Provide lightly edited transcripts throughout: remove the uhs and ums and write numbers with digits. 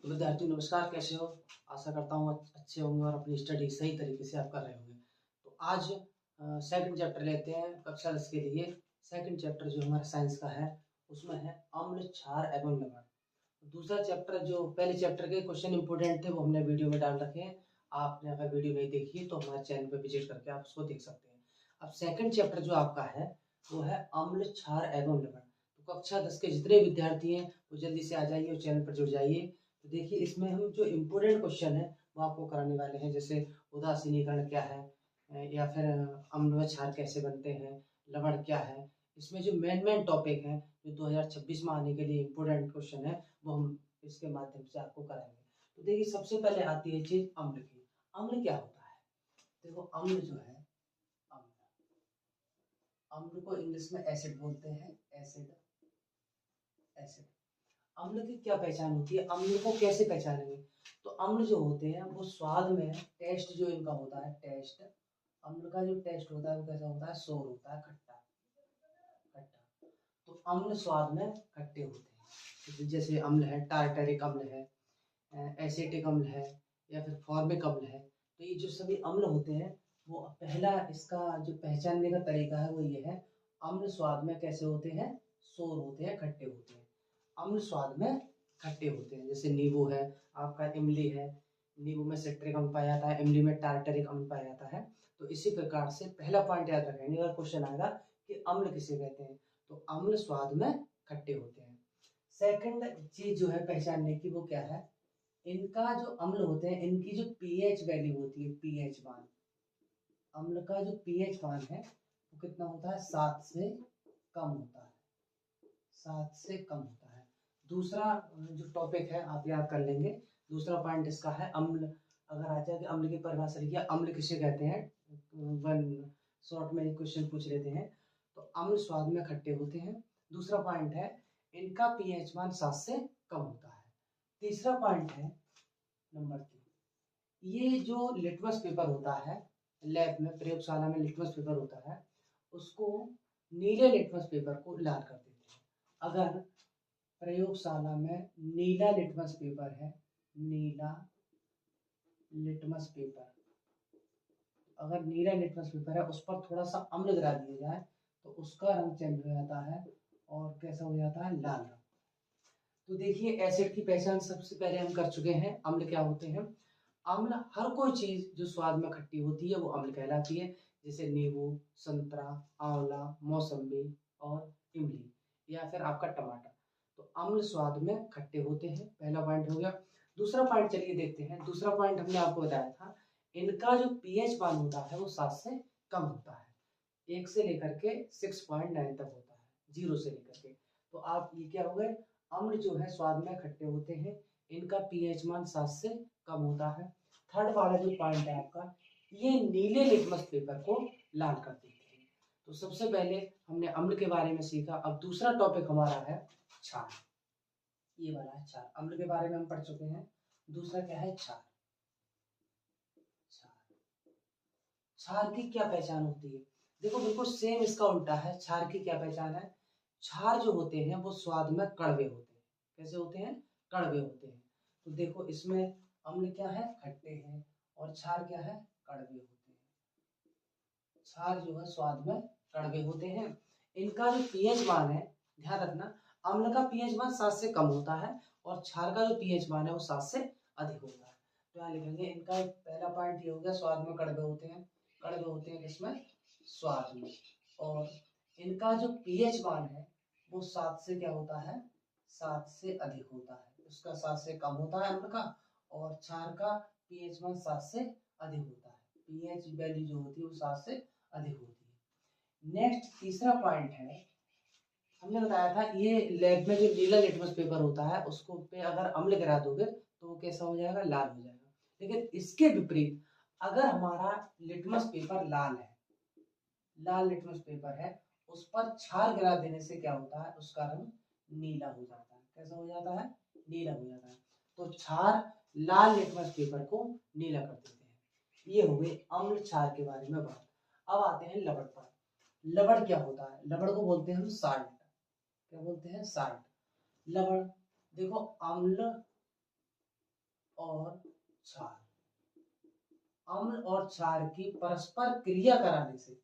तो विद्यार्थियों नमस्कार, कैसे हो? आशा करता हूँ अच्छे होंगे और अपनी स्टडी सही तरीके से आप कर रहे होंगे। तो आज सेकंड चैप्टर लेते हैं कक्षा 10 के लिए। सेकंड चैप्टर जो हमारा साइंस का है उसमें है अम्ल, क्षार एवं लवण। दूसरा चैप्टर जो पहले चैप्टर के क्वेश्चन इंपोर्टेंट थे वो हमने वीडियो में डाल रखे हैं। आपने अगर वीडियो नहीं देखी तो हमारे चैनल पर विजिट करके आप उसको देख सकते हैं। अब सेकंड चैप्टर जो आपका है वो है अम्ल, क्षार एवं लवण। तो कक्षा 10 के जितने विद्यार्थी हैं वो जल्दी से आ जाइए और चैनल पर जुड़ जाइए। तो देखिए इसमें हम जो इम्पोर्टेंट क्वेश्चन है वो आपको कराने वाले हैं, जैसे उदासीनीकरण क्या है, या फिर अम्ल व क्षार कैसे बनते हैं, लवण क्या है। इसमें जो मेन टॉपिक है जो 2026 में आने के लिए इम्पोर्टेंट क्वेश्चन है वो हम इसके माध्यम से आपको कराएंगे। तो देखिए सबसे पहले आती है चीज अम्ल की। अम्ल क्या होता है? देखो अम्ल जो है, अम्ल अम्ल को इंग्लिश में एसिड बोलते हैं। Acid, acid. अम्ल की क्या पहचान होती है? अम्ल को कैसे पहचानेंगे? तो अम्ल जो होते हैं वो स्वाद में, टेस्ट जो इनका होता है, टेस्ट, अम्ल का जो टेस्ट होता है वो कैसा होता है? सोर होता है, खट्टा, खट्टा। तो अम्ल स्वाद में खट्टे होते हैं। तो जैसे अम्ल है, टार्टरिक अम्ल है, एसिटिक अम्ल है, या फिर फॉर्मिक अम्ल है। तो ये जो सभी अम्ल होते हैं वो पहला इसका जो पहचानने का तरीका है वो ये है, अम्ल स्वाद में कैसे होते हैं? सोर होते हैं, खट्टे होते हैं। अम्ल स्वाद में खट्टे होते हैं। जैसे नींबू है, आपका इमली है, नींबू में सिट्रिक अम्ल पाया जाता है, इमली में टार्टरिक अम्ल पाया जाता है। तो इसी प्रकार से पहला पॉइंट याद रखेंगे अगर क्वेश्चन आएगा कि अम्ल किसे कहते हैं, तो अम्ल स्वाद में खट्टे होते हैं। सेकंड चीज जो है पहचानने की वो क्या है? इनका जो अम्ल होते हैं इनकी जो पीएच वैल्यू होती है, पीएच मान, अम्ल का जो पीएच मान है वो कितना होता है? 7 से कम होता है, 7 से कम होता है। दूसरा जो टॉपिक है आप याद कर लेंगे, दूसरा पॉइंट इसका है अम्ल। अगर आ जाए कि अम्ल की परिभाषा लिखिए, अम्ल किसे कहते हैं, वन शॉर्ट में क्वेश्चन पूछ लेते हैं। तो अम्ल स्वाद में खट्टे होते हैं। दूसरा पॉइंट है इनका पीएच मान 7 से कम होता है। तीसरा पॉइंट है नंबर 3, ये जो लिटमस पेपर होता है, लैब में प्रयोगशाला में लिटमस पेपर होता है, उसको नीले लिटमस पेपर को लाल कर देते हैं। अगर प्रयोगशाला में नीला लिटमस पेपर है, नीला लिटमस पेपर, अगर नीला लिटमस पेपर है उस पर थोड़ा सा अम्ल गिरा दिया जाए तो उसका रंग चेंज हो जाता है और कैसा हो जाता है? लाल रंग। तो देखिए एसिड की पहचान सबसे पहले हम कर चुके हैं। अम्ल क्या होते हैं? अम्ल हर कोई चीज जो स्वाद में खट्टी होती है वो अम्ल कहलाती है। जैसे नींबू, संतरा, आंवला, मौसम्बी और इमली, या फिर आपका टमाटर। तो अम्ल स्वाद में खट्टे होते हैं, पहला पॉइंट हो गया। दूसरा पॉइंट चलिए देखते हैं। दूसरा पॉइंट हमने आपको बताया था, इनका जो पीएच मान होता है वो 7 से कम होता है। 1 से लेकर के 6.9 तक होता है, 0 से लेकर के। तो आप ये क्या हो गए? अम्ल जो है स्वाद में खट्टे होते हैं, इनका पीएच मान 7 से कम होता है। थर्ड वाला जो पॉइंट है आपका, ये नीले लिटमस पेपर को लाल कर देते हैं। तो सबसे पहले हमने अम्ल के बारे में सीखा। अब दूसरा टॉपिक हमारा है क्षार। ये वाला है क्षार। अम्ल के बारे में हम पढ़ चुके हैं। दूसरा क्या है? क्षार। क्षार, क्षार की क्या पहचान होती है? देखो बिल्कुल सेम इसका उल्टा है। क्षार की क्या पहचान है? क्षार जो होते हैं वो स्वाद में कड़वे होते हैं। कैसे होते हैं? कड़वे होते हैं। तो देखो इसमें अम्ल क्या है? खट्टे हैं, और क्षार क्या है? कड़वे होते हैं। क्षार जो है स्वाद में कड़वे होते हैं। इनका जो पीएच मान है, ध्यान रखना, अम्ल का पीएच मान 7 से कम होता है और क्षार का जो पीएच मान है वो 7 से अधिक होता है। तो यहाँ लिखेंगे इनका पहला पॉइंट ये हो गया, स्वाद में कड़वे होते हैं। कड़वे होते हैं किसमें? स्वाद में। और इनका जो पीएच मान है वो 7 से क्या होता है? 7 से अधिक होता है। उसका 7 से कम होता है अम्ल का, और क्षार का पीएच मान 7 से अधिक होता है। पीएच वैल्यू जो होती है वो 7 से अधिक होती है। नेक्स्ट तीसरा पॉइंट है, हमने बताया था ये लैब में जो नीला लिटमस पेपर होता है उसको पे अगर अम्ल गिरा दोगे तो वो कैसा हो जाएगा? लाल हो जाएगा। लेकिन इसके विपरीत अगर हमारा लिटमस पेपर लाल है, लाल लिटमस पेपर है, उस पर क्षार गिरा देने से क्या होता है? उसका रंग नीला हो जाता है। कैसा हो जाता है? नीला हो जाता है। तो क्षार लाल लिटमस पेपर को नीला कर देते हैं। ये हो गई अम्ल क्षार के बारे में बात। अब आते हैं लवण पर। लवण क्या होता है? लवण को बोलते हैं हम साल्ट। क्या बोलते हैं? साल्ट। लवण, देखो अम्ल और क्षार, अम्ल और क्षार की परस्पर क्रिया कराने से,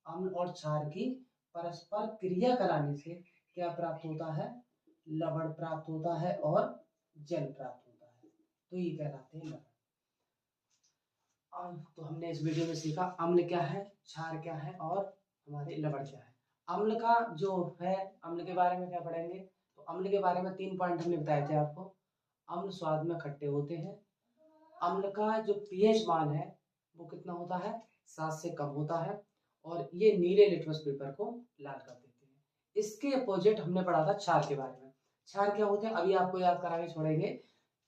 अम्ल और क्षार की परस्पर क्रिया कराने से क्या प्राप्त होता है, लवण प्राप्त होता है और जल प्राप्त होता है, तो ये कहलाते हैं लवण। तो हमने इस वीडियो में सीखा अम्ल क्या है, क्षार क्या है और हमारे लवण क्या है। अम्ल का जो है, अम्ल के बारे में क्या पढ़ेंगे, तो अम्ल के बारे में 3 पॉइंट हमने बताए थे आपको। अम्ल स्वाद में खट्टे होते हैं, अम्ल का जो पीएच मान है वो कितना होता है, 7 से कम होता है, और ये नीले लिटमस पेपर को लाल कर देते हैं। इसके अपोजिट हमने पढ़ा था क्षार के बारे में। क्षार क्या होते हैं, अभी आपको याद करा के छोड़ेंगे।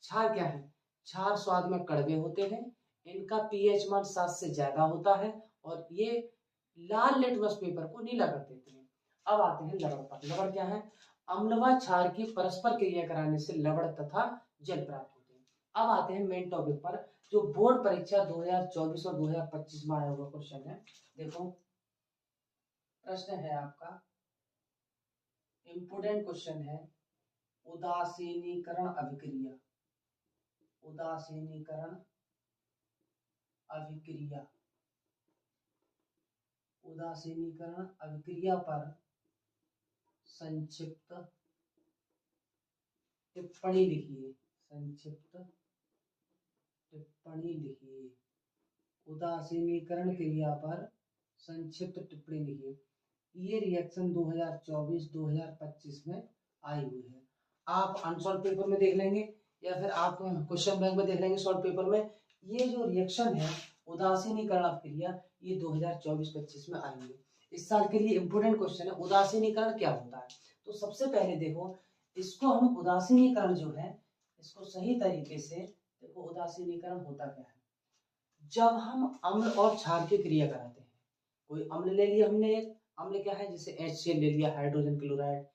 क्षार क्या है, क्षार स्वाद में कड़वे होते हैं, इनका पीएच मान 7 से ज्यादा होता है और ये लाल लिटमस पेपर को नीला कर देते हैं। अब आते हैं लवण पर। लवण क्या है, अम्ल व क्षार की परस्पर क्रिया कराने से लवण तथा जल प्राप्त होते हैं। अब आते हैं मेन टॉपिक पर, जो बोर्ड परीक्षा 2024 और 2025 में आया हुआ क्वेश्चन है। देखो प्रश्न है आपका, इंपोर्टेंट क्वेश्चन है, उदासीनीकरण अभिक्रिया, उदासीनीकरण अभिक्रिया, उदासीनीकरण अभिक्रिया पर संक्षिप्त टिप्पणी लिखिए, संक्षिप्त टिप्पणी लिखिए। उदासीनीकरण क्रिया पर संक्षिप्त टिप्पणी लिखिए। ये रिएक्शन 2024-2025 में आई हुई है। आप अनसॉल्व पेपर में देख लेंगे या फिर आप क्वेश्चन बैंक में देख लेंगे सॉल्व पेपर में। ये जो रिएक्शन है उदासीनीकरण अभिक्रिया, ये 2024-25 में आई हुई है। इस साल के लिए इंपोर्टेंट क्वेश्चन है, उदासीनीकरण क्या होता है। तो सबसे पहले देखो, इसको हम उदासीनीकरण जो है इसको सही तरीके से देखो, उदासीनीकरण होता क्या है। जब हम अम्ल और क्षार की क्रिया कराते हैं, कोई अम्ल ले लिया हमने, एक अम्ल क्या है जैसे HCl ले लिया, हाइड्रोजन क्लोराइड,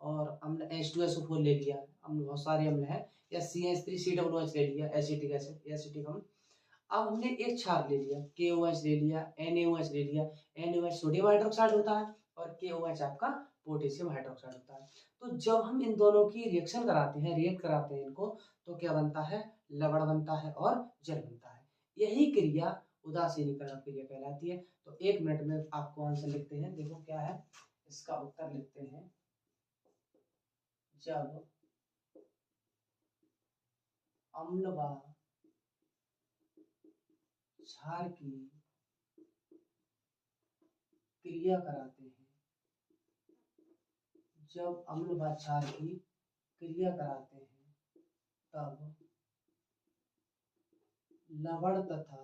और अम्ल H2SO4 ले लिया, अम्ल बहुत सारे अम्ल हैं, या CH3COOH ले लिया, एसिटिक एसिड, एसिटिक अम्ल। अब हमने एक क्षार ले लिया, KOH ले लिया, NaOH ले लिया। NaOH सोडियम हाइड्रोक्साइड होता है और KOH आपका पोटेशियम हाइड्रोक्साइड होता है। तो जब हम इन दोनों की रिएक्शन कराते हैं, रिएक्ट कराते हैं इनको, तो क्या बनता है, लवण बनता है और जल बनता है। यही क्रिया उदासीनीकरण क्रिया कहलाती है। तो 1 मिनट में आपको आंसर लिखते हैं। देखो क्या है, इसका उत्तर लिखते हैं, जब अम्ल व क्षार की क्रिया कराते हैं, जब अम्ल व क्षार की क्रिया कराते हैं, तब लवण तथा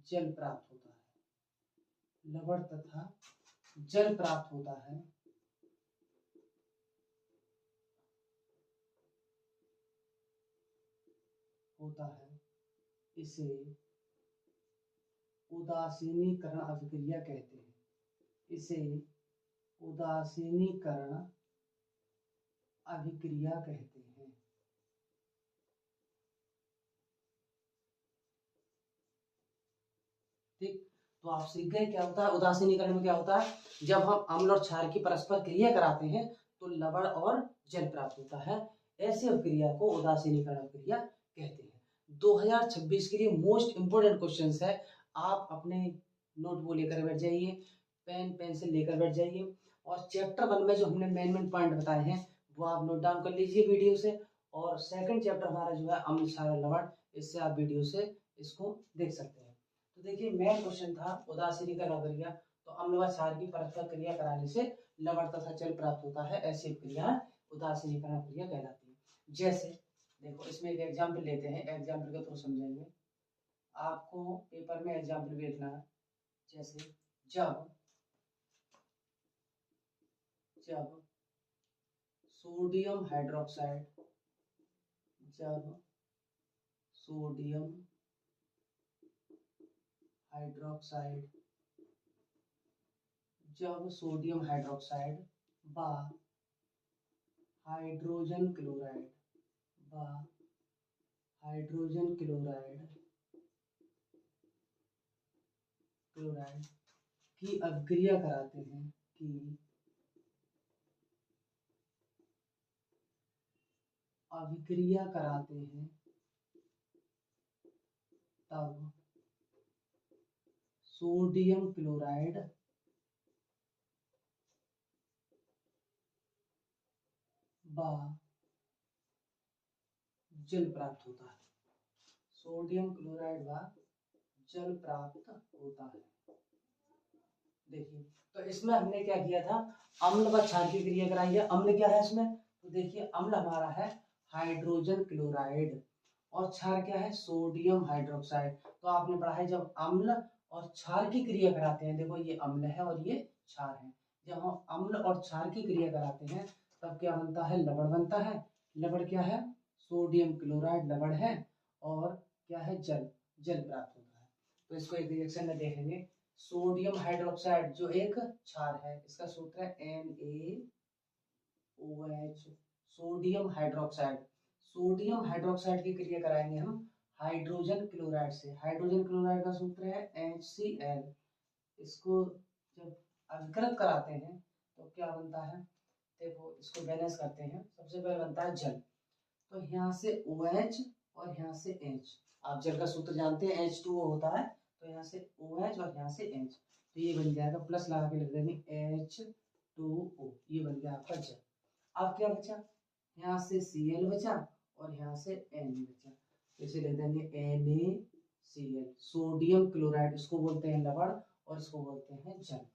जल प्राप्त होता है, लवण तथा जल प्राप्त होता है। इसे उदासीनीकरण अभिक्रिया कहते हैं, इसे उदासीनीकरण अभिक्रिया कहते हैं। ठीक, तो आप सीख गए क्या होता है उदासीनीकरण में। क्या होता है, जब हम अम्ल और क्षार की परस्पर क्रिया कराते हैं तो लवण और जल प्राप्त होता है। ऐसी अभिक्रिया को उदासीनीकरण अभिक्रिया कहते हैं। 2026 के लिए मोस्ट इंपोर्टेंट क्वेश्चंस है। आप अपने नोटबुक लेकर बैठ जाइए, पेन पेंसिल लेकर बैठ जाइए, और चैप्टर 1 में जो हमने मेन पॉइंट बताए हैं वो आप नोट डाउन कर लीजिए वीडियो से। और सेकंड चैप्टर हमारा जो है अम्ल क्षार और लवण, इससे आप वीडियो से इसको देख सकते हैं। तो देखिए मेन क्वेश्चन था उदासीनीकरण अभिक्रिया, तो अम्ल व क्षार की परस्पर क्रिया कराने से लवण तथा जल प्राप्त होता है। ऐसी क्रिया उदासीनीकरण अभिक्रिया कहलाती है। जैसे देखो इसमें एक एग्जाम्पल लेते हैं, एग्जाम्पल के थ्रू समझेंगे। आपको पेपर में एग्जाम्पल भी लिखना है। जैसे जब जब सोडियम हाइड्रोक्साइड, जब सोडियम हाइड्रोक्साइड, जब सोडियम हाइड्रोक्साइड व हाइड्रोजन क्लोराइड व हाइड्रोजन क्लोराइड क्लोराइड की अभिक्रिया कराते हैं, की अभिक्रिया कराते हैं तब सोडियम क्लोराइड व जल प्राप्त होता है। सोडियम क्लोराइड व जल प्राप्त होता है। देखिए, तो इसमें हमने क्या किया था, अम्ल व क्षार की क्रिया कराई है। अम्ल क्या है इसमें, तो देखिए अम्ल हमारा है हाइड्रोजन क्लोराइड और क्षार क्या है, सोडियम हाइड्रोक्साइड। तो आपने पढ़ा है जब अम्ल और क्षार की क्रिया कराते हैं, देखो ये अम्ल है और ये क्षार है, जब हम अम्ल और क्षार की क्रिया कराते हैं तब क्या बनता है, लवण बनता है। लवण क्या है, सोडियम क्लोराइड लवण है और क्या है, जल जल प्राप्त होता है। तो इसको एक रिएक्शन में देखेंगे। सोडियम हाइड्रोक्साइड जो एक क्षार है, इसका सूत्र है NaOH, sodium hydroxide. Sodium hydroxide की क्रिया कराएंगे हम हाइड्रोजन क्लोराइड से। हाइड्रोजन क्लोराइड का सूत्र है HCl। इसको जब अभिकृत कराते हैं तो क्या बनता है, देखो इसको बैलेंस करते हैं, सबसे पहले बनता है जल। तो यहाँ से OH और यहाँ से H, आप जल का सूत्र जानते हैं H2O होता है, तो यहाँ से OH और यहाँ से H, तो ये बन जाएगा, प्लस लगा के लिख देंगे H2O, ये बन गया आपका जल। अब क्या बचा, यहाँ से Cl बचा और यहाँ से Na बचा, तो इसे लिख देंगे NaCl। सोडियम क्लोराइड इसको बोलते हैं लवण और इसको बोलते हैं जल।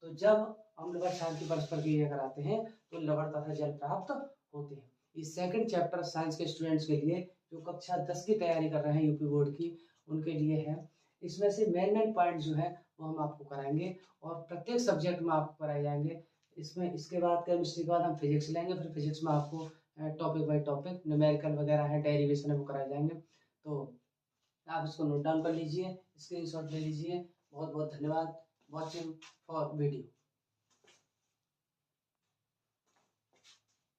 तो जब अम्ल व क्षार की परस्पर क्रिया कराते हैं तो लवण तथा जल प्राप्त होते हैं। इस सेकंड चैप्टर साइंस के स्टूडेंट्स के लिए जो कक्षा 10 की तैयारी कर रहे हैं यूपी बोर्ड की, उनके लिए है। इसमें से मेन पॉइंट जो है वो हम आपको कराएंगे और प्रत्येक सब्जेक्ट में आपको कराए जाएंगे। इसमें इसके बाद केमिस्ट्री के बाद हम फिजिक्स लेंगे, फिर फिजिक्स में आपको टॉपिक बाय टॉपिक न्यूमेरिकल वगैरह है, डेरिवेशन है, वो कराए जाएंगे। तो आप इसको नोट डाउन कर लीजिए, स्क्रीनशॉट ले लीजिए। बहुत बहुत धन्यवाद वॉचिंग फॉर वीडियो।